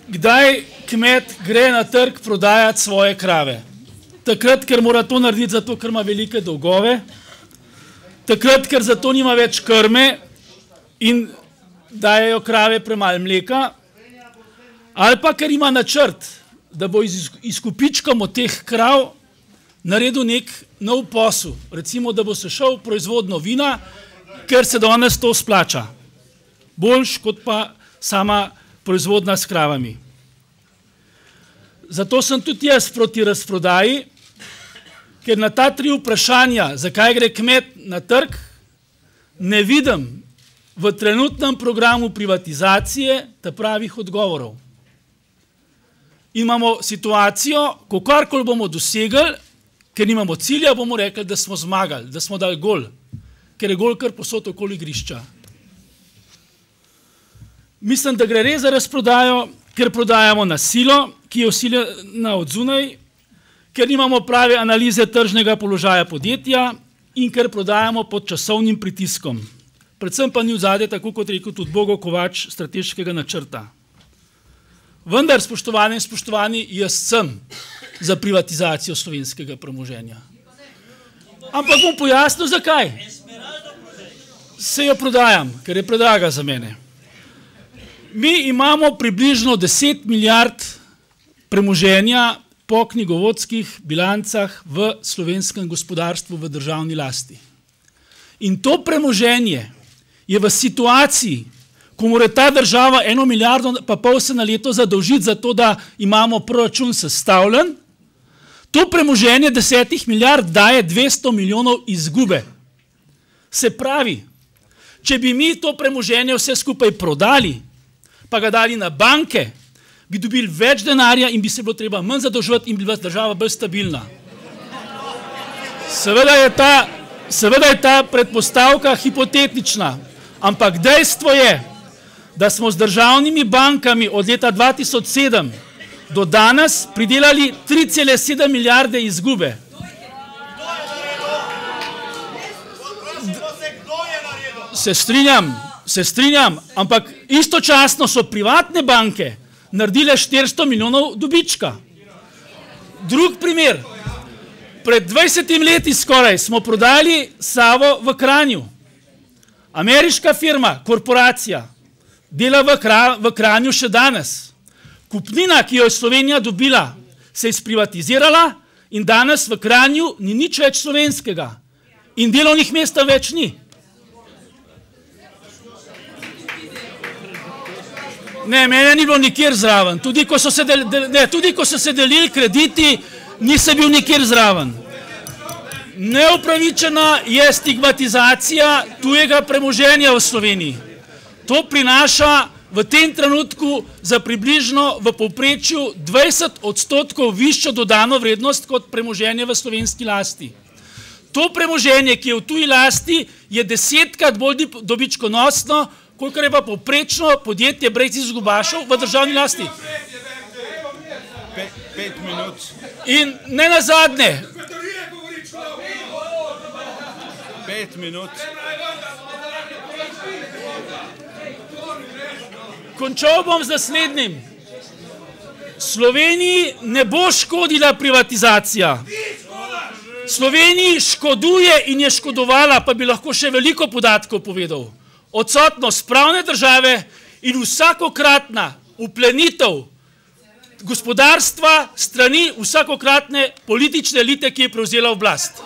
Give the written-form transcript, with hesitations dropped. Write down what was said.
kdaj kmet gre na trg prodajati svoje krave? Takrat, ker mora to narediti zato, ker ima velike dolgove, takrat, ker zato nima več krme in dajejo krave premalo mleka, ali pa ker ima načrt, da bo izkupičkom od teh krav naredil nek nov posel. Recimo, da bo se šel v proizvodno vina, ker se danes to splača. Boljš kot pa sama proizvodna s kravami. Zato sem tudi jaz proti razprodaji, ker na ta 3 vprašanja, zakaj gre kmet na trg, ne vidim v trenutnem programu privatizacije ta pravih odgovorov. Imamo situacijo, ko karkoli bomo dosegli, ker nimamo cilja, bomo rekli, da smo zmagali, da smo dali gol, ker je gol kar posod okoli igrišča. Mislim, da gre res za razprodajo, ker prodajamo na silo, ki je vsiljena od zunaj, ker nimamo prave analize tržnega položaja podjetja in ker prodajamo pod časovnim pritiskom. Predvsem pa ni vzadje, tako kot rekel tudi Bogo Kovač, strateškega načrta. Vendar, spoštovane in spoštovani, jaz sem za privatizacijo slovenskega premoženja. Ampak bom pojasnil, zakaj. Se jo prodajam, ker je predraga za mene. Mi imamo približno 10 milijard premoženja po knjigovodskih bilancah v slovenskem gospodarstvu v državni lasti. In to premoženje je v situaciji, ko mora ta država 1,5 milijardo se na leto zadolžiti za to, da imamo proračun sestavljen, to premoženje 10 milijard daje 200 milijonov izgube. Se pravi, če bi mi to premoženje vse skupaj prodali, pa ga dali na banke, bi dobili več denarja in bi se bilo treba manj zadolževati in bi bila država bolj stabilna. Seveda je ta predpostavka hipotetična, ampak dejstvo je, da smo z državnimi bankami od leta 2007 do danes pridelali 3,7 milijarde izgube. Se strinjam, ampak istočasno so privatne banke naredile 400 milijonov dobička. Drug primer, pred 20 leti skoraj smo prodali Savo v Kranju. Ameriška firma, korporacija, dela v Kranju še danes. Kupnina, ki jo je Slovenija dobila, se je sprivatizirala in danes v Kranju ni nič več slovenskega. In delovnih mesta več ni. Ne, mene ni bilo nikjer zraven. Tudi ko so se delili krediti, nisem bil nikjer zraven. Neupravičena je stigmatizacija tujega premoženja v Sloveniji. To prinaša v tem trenutku za približno v povprečju 20% višjo dodano vrednost kot premoženje v slovenski lasti. To premoženje, ki je v tuji lasti, je 10-krat bolj dobičkonosno, kolikor je pa povprečno podjetje brez izgubašev v državni lasti. 5 minut. In ne nazadnje. 5 minut. Končal bom z naslednjim. Sloveniji ne bo škodila privatizacija. Sloveniji škoduje in je škodovala, pa bi lahko še veliko podatkov povedal. Odsotnost pravne države in vsakokratna uplenitev gospodarstva strani vsakokratne politične elite, ki je prevzela oblast.